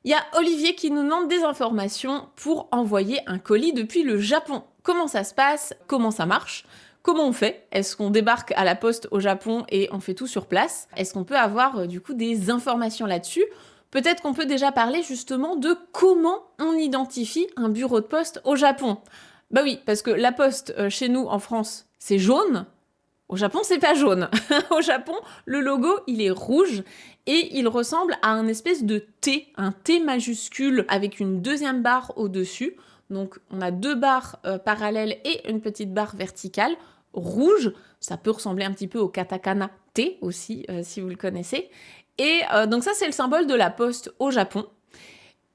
Il y a Olivier qui nous demande des informations pour envoyer un colis depuis le Japon. Comment ça se passe? Comment ça marche? Comment on fait? Est-ce qu'on débarque à la poste au Japon et on fait tout sur place? Est-ce qu'on peut avoir du coup des informations là-dessus? Peut-être qu'on peut déjà parler justement de comment on identifie un bureau de poste au Japon. Bah oui, parce que la poste chez nous en France, c'est jaune. Au Japon, c'est pas jaune. Au Japon, le logo, il est rouge et il ressemble à un espèce de T, un T majuscule avec une deuxième barre au-dessus. Donc, on a deux barres parallèles et une petite barre verticale rouge. Ça peut ressembler un petit peu au katakana T aussi, si vous le connaissez. Et donc ça, c'est le symbole de la poste au Japon.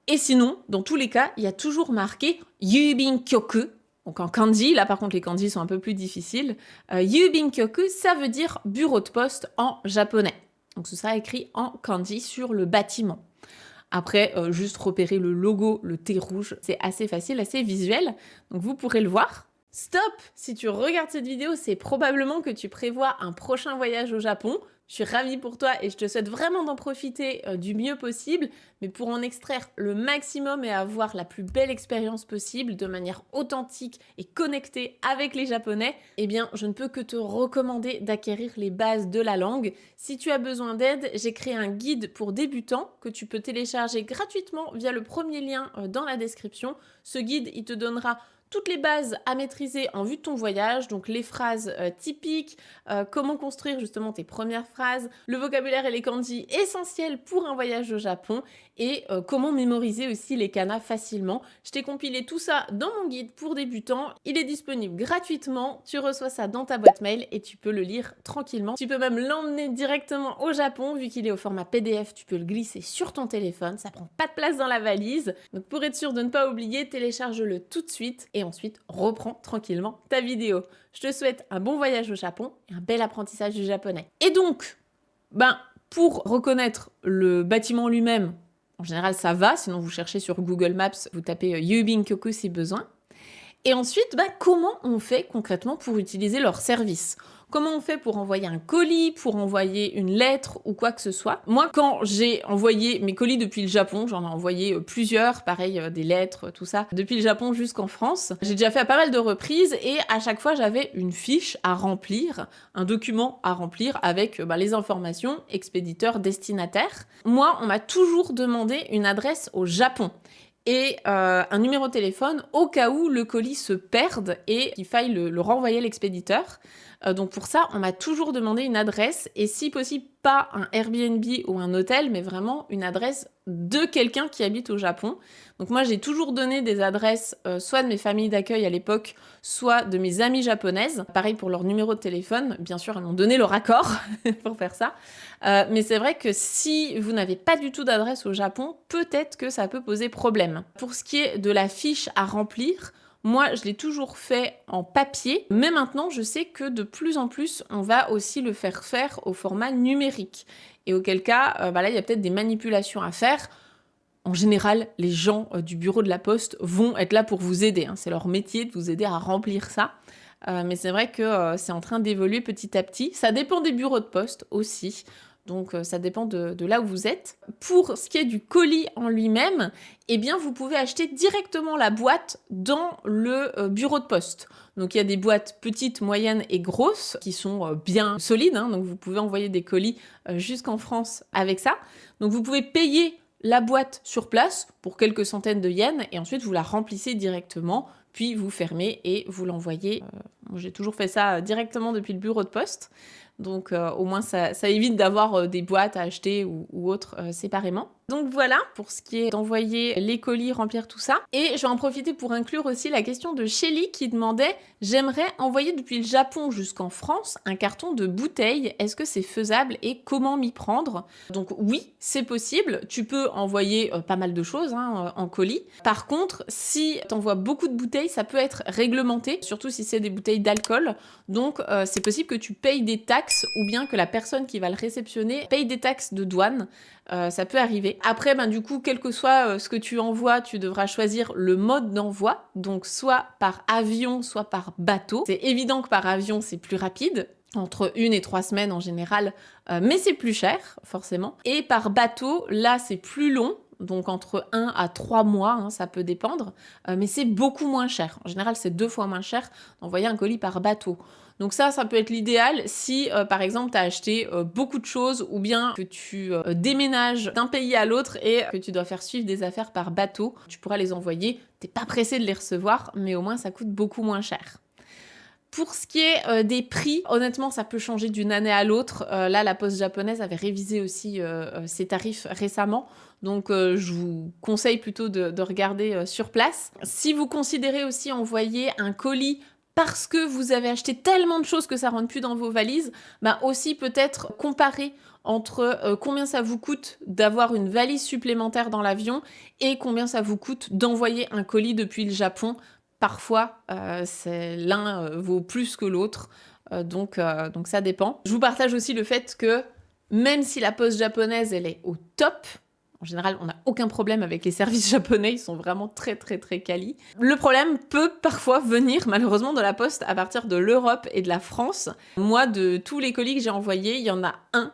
Et sinon, dans tous les cas, il y a toujours marqué Yubin Kyoku. Donc en kanji, là par contre les kanji sont un peu plus difficiles. Yubin Kyoku, ça veut dire bureau de poste en japonais. Donc ce sera écrit en kanji sur le bâtiment. Après, juste repérer le logo, le T rouge, c'est assez facile, assez visuel. Donc vous pourrez le voir. Stop! Si tu regardes cette vidéo, c'est probablement que tu prévois un prochain voyage au Japon. Je suis ravie pour toi et je te souhaite vraiment d'en profiter du mieux possible, mais pour en extraire le maximum et avoir la plus belle expérience possible de manière authentique et connectée avec les Japonais, eh bien, je ne peux que te recommander d'acquérir les bases de la langue. Si tu as besoin d'aide, j'ai créé un guide pour débutants que tu peux télécharger gratuitement via le premier lien dans la description. Ce guide, il te donnera toutes les bases à maîtriser en vue de ton voyage, donc les phrases typiques, comment construire justement tes premières phrases, le vocabulaire et les kanji essentiels pour un voyage au Japon et comment mémoriser aussi les kanas facilement. Je t'ai compilé tout ça dans mon guide pour débutants. Il est disponible gratuitement, tu reçois ça dans ta boîte mail et tu peux le lire tranquillement. Tu peux même l'emmener directement au Japon vu qu'il est au format PDF, tu peux le glisser sur ton téléphone, ça prend pas de place dans la valise. Donc pour être sûr de ne pas oublier, télécharge-le tout de suite et ensuite reprends tranquillement ta vidéo. Je te souhaite un bon voyage au Japon et un bel apprentissage du japonais. Et donc, pour reconnaître le bâtiment lui-même, en général ça va, sinon vous cherchez sur Google Maps, vous tapez Yubin Kyoku si besoin. Et ensuite, comment on fait concrètement pour utiliser leur service? Comment on fait pour envoyer un colis, pour envoyer une lettre ou quoi que ce soit? Moi, quand j'ai envoyé mes colis depuis le Japon, j'en ai envoyé plusieurs, pareil, des lettres, tout ça, depuis le Japon jusqu'en France. J'ai déjà fait à pas mal de reprises et à chaque fois, j'avais une fiche à remplir, un document à remplir avec les informations expéditeur-destinataire. Moi, on m'a toujours demandé une adresse au Japon et un numéro de téléphone au cas où le colis se perde et qu'il faille le renvoyer à l'expéditeur. Donc pour ça, on m'a toujours demandé une adresse et si possible pas un Airbnb ou un hôtel, mais vraiment une adresse de quelqu'un qui habite au Japon. Donc moi, j'ai toujours donné des adresses soit de mes familles d'accueil à l'époque, soit de mes amies japonaises. Pareil pour leur numéro de téléphone. Bien sûr, elles m'ont donné leur accord pour faire ça. Mais c'est vrai que si vous n'avez pas du tout d'adresse au Japon, peut-être que ça peut poser problème. Pour ce qui est de la fiche à remplir, moi, je l'ai toujours fait en papier, mais maintenant, je sais que de plus en plus, on va aussi le faire au format numérique. Et auquel cas, là, il y a peut-être des manipulations à faire. En général, les gens du bureau de la poste vont être là pour vous aider. Hein. C'est leur métier de vous aider à remplir ça. Mais c'est vrai que c'est en train d'évoluer petit à petit. Ça dépend des bureaux de poste aussi. Donc ça dépend de là où vous êtes. Pour ce qui est du colis en lui-même, eh bien vous pouvez acheter directement la boîte dans le bureau de poste. Donc il y a des boîtes petites, moyennes et grosses qui sont bien solides. Hein, donc vous pouvez envoyer des colis jusqu'en France avec ça. Donc vous pouvez payer la boîte sur place pour quelques centaines de yens et ensuite vous la remplissez directement, puis vous fermez et vous l'envoyez. Moi, j'ai toujours fait ça directement depuis le bureau de poste. Donc au moins ça évite d'avoir des boîtes à acheter ou autres séparément. Donc voilà pour ce qui est d'envoyer les colis, remplir tout ça. Et je vais en profiter pour inclure aussi la question de Shelly qui demandait « J'aimerais envoyer depuis le Japon jusqu'en France un carton de bouteilles. Est-ce que c'est faisable et comment m'y prendre ?» Donc oui, c'est possible. Tu peux envoyer pas mal de choses en colis. Par contre, si tu envoies beaucoup de bouteilles, ça peut être réglementé, surtout si c'est des bouteilles d'alcool. Donc c'est possible que tu payes des taxes ou bien que la personne qui va le réceptionner paye des taxes de douane. Ça peut arriver. Après, du coup, quel que soit ce que tu envoies, tu devras choisir le mode d'envoi. Donc, soit par avion, soit par bateau. C'est évident que par avion, c'est plus rapide. Entre 1 et 3 semaines en général, mais c'est plus cher, forcément. Et par bateau, là, c'est plus long. donc entre 1 à 3 mois, hein, ça peut dépendre, mais c'est beaucoup moins cher. En général, c'est 2 fois moins cher d'envoyer un colis par bateau. Donc ça peut être l'idéal si, par exemple, tu as acheté beaucoup de choses ou bien que tu déménages d'un pays à l'autre et que tu dois faire suivre des affaires par bateau. Tu pourras les envoyer, t'es pas pressé de les recevoir, mais au moins ça coûte beaucoup moins cher. Pour ce qui est des prix, honnêtement, ça peut changer d'une année à l'autre. Là, la Poste japonaise avait révisé aussi ses tarifs récemment. Donc, je vous conseille plutôt de regarder sur place. Si vous considérez aussi envoyer un colis parce que vous avez acheté tellement de choses que ça rentre plus dans vos valises, bah aussi peut-être comparer entre combien ça vous coûte d'avoir une valise supplémentaire dans l'avion et combien ça vous coûte d'envoyer un colis depuis le Japon. Parfois, l'un vaut plus que l'autre, donc ça dépend. Je vous partage aussi le fait que même si la poste japonaise, elle est au top, en général, on n'a aucun problème avec les services japonais, ils sont vraiment très très très quali. Le problème peut parfois venir malheureusement de la poste à partir de l'Europe et de la France. Moi, de tous les colis que j'ai envoyés, il y en a un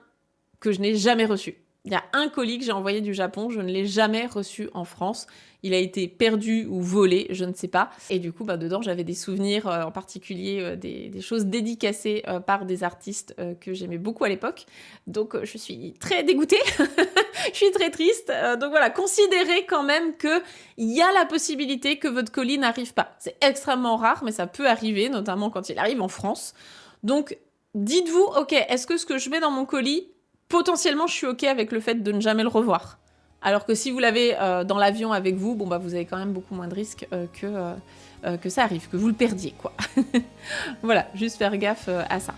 que je n'ai jamais reçu. Il y a un colis que j'ai envoyé du Japon, je ne l'ai jamais reçu en France. Il a été perdu ou volé, je ne sais pas. Et du coup, dedans, j'avais des souvenirs, en particulier des choses dédicacées par des artistes que j'aimais beaucoup à l'époque. Donc, je suis très dégoûtée. Je suis très triste. Donc voilà, considérez quand même qu'il y a la possibilité que votre colis n'arrive pas. C'est extrêmement rare, mais ça peut arriver, notamment quand il arrive en France. Donc, dites-vous, ok, est-ce que ce que je mets dans mon colis, potentiellement, je suis ok avec le fait de ne jamais le revoir. Alors que si vous l'avez dans l'avion avec vous, vous avez quand même beaucoup moins de risques que ça arrive, que vous le perdiez, quoi. Voilà, juste faire gaffe à ça.